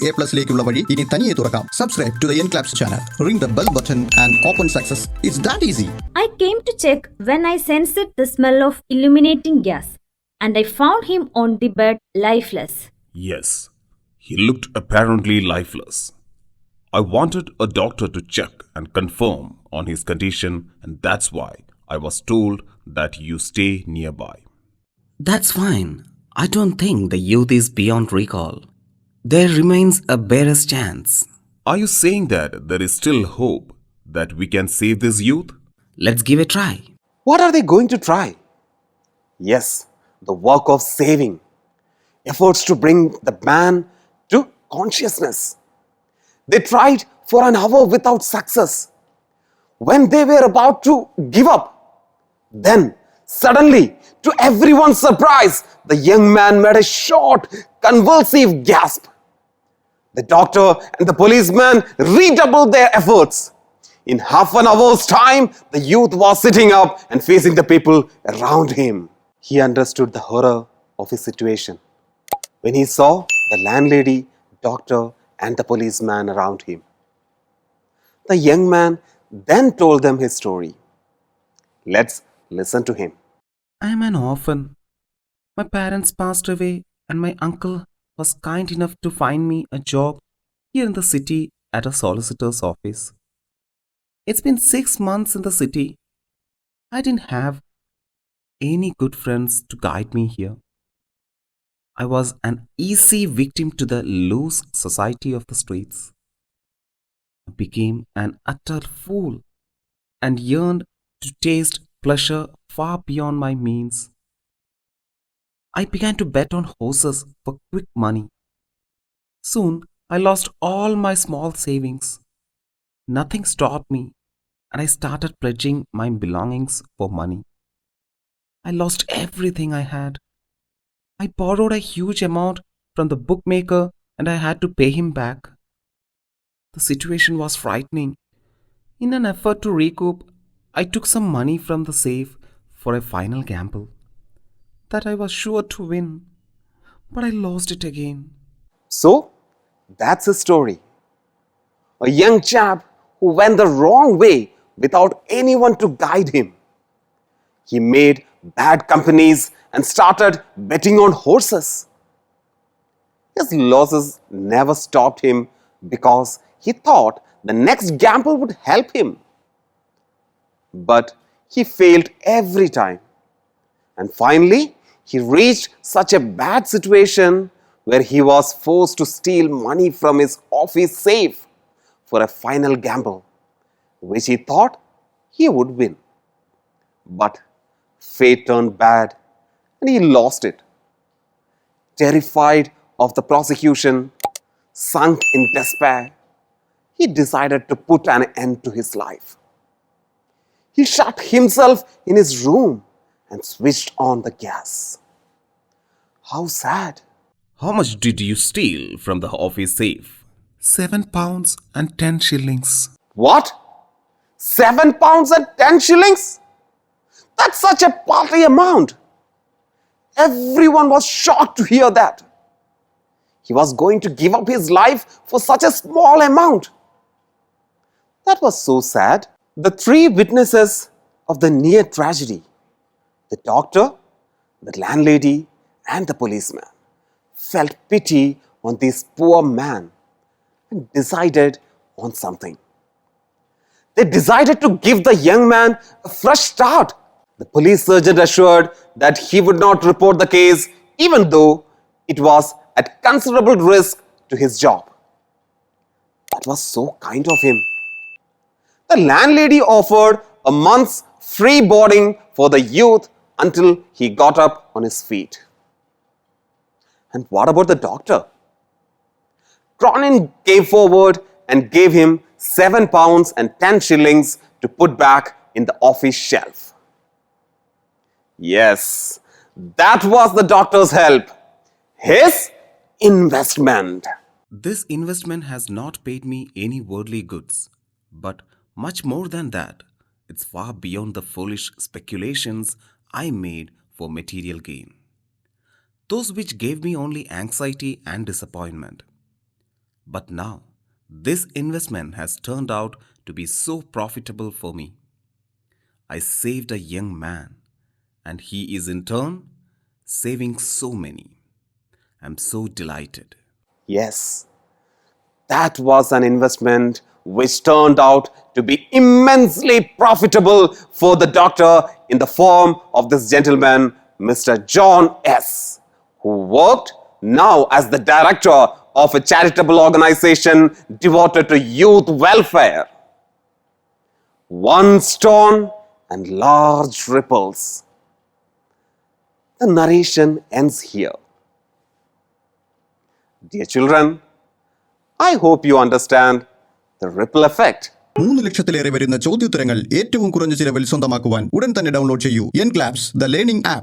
A+ലേക്കുള്ള വഴി ഇനി തനിയെ തുറക്കാം. Subscribe to the ENCLAPS channel. Ring the bell button and open success. It's that easy. I came to check when I sensed the smell of illuminating gas, and I found him on the bed lifeless. Yes, he looked apparently lifeless. I wanted a doctor to check and confirm on his condition, and that's why I was told that you stay nearby. That's fine. I don't think the youth is beyond recall. There remains a barest chance. Are you saying that there is still hope that we can save this youth? Let's give a try. What are they going to try? Yes, the work of saving. Efforts to bring the man to consciousness. They tried for an hour without success. When they were about to give up, then suddenly, to everyone's surprise, the young man made a short, convulsive gasp. The doctor and the policeman redoubled their efforts. In half an hour's time, the youth was sitting up and facing the people around him. He understood the horror of his situation when he saw the landlady, doctor, and the policeman around him. The young man then told them his story. Let's listen to him. I am an orphan. My parents passed away, and my uncle was kind enough to find me a job here in the city at a solicitor's office. It's been 6 months in the city. I didn't have any good friends to guide me here. I was an easy victim to the loose society of the streets. I became an utter fool and yearned to taste pleasure far beyond my means. I began to bet on horses for quick money. Soon, I lost all my small savings. Nothing stopped me, and I started pledging my belongings for money. I lost everything I had. I borrowed a huge amount from the bookmaker, and I had to pay him back. The situation was frightening. In an effort to recoup, I took some money from the safe for a final gamble that I was sure to win, but I lost it again. So, that's his story. A young chap who went the wrong way without anyone to guide him. He made bad companies and started betting on horses. His losses never stopped him because he thought the next gamble would help him. But he failed every time. And finally, he reached such a bad situation where he was forced to steal money from his office safe for a final gamble, which he thought he would win. But fate turned bad and he lost it. Terrified of the prosecution, sunk in despair, he decided to put an end to his life. He shut himself in his room and switched on the gas. How sad. How much did you steal from the office safe? 7 pounds and 10 shillings. What? 7 pounds and 10 shillings? That's such a paltry amount. Everyone was shocked to hear that. He was going to give up his life for such a small amount. That was so sad. The three witnesses of the near tragedy, the doctor, the landlady, and the policeman, felt pity on this poor man and decided on something. They decided to give the young man a fresh start. The police sergeant assured that he would not report the case even though it was at considerable risk to his job. That was so kind of him. The landlady offered a month's free boarding for the youth until he got up on his feet. And what about the doctor? Cronin came forward and gave him 7 pounds and 10 shillings to put back in the office shelf. Yes, that was the doctor's help. His investment. This investment has not paid me any worldly goods, but much more than that, it's far beyond the foolish speculations I made for material gain. Those which gave me only anxiety and disappointment. But now, this investment has turned out to be so profitable for me. I saved a young man, and he is in turn saving so many. I'm so delighted. Yes, that was an investment which turned out to be immensely profitable for the doctor in the form of this gentleman, Mr. John S., who worked now as the director of a charitable organization devoted to youth welfare. One stone and large ripples. The narration ends here. Dear children, I hope you understand the ripple effect. 3 ലക്ഷത്തിലേറെ വരുന്ന ചോദ്യോത്തരങ്ങൾ ഏറ്റവും കുറഞ്ഞ ചിലവിൽ സ്വന്തമാക്കുവാൻ ഉടൻ തന്നെ download ചെയ്യൂ എൻക്ലാപ്സ് the learning app.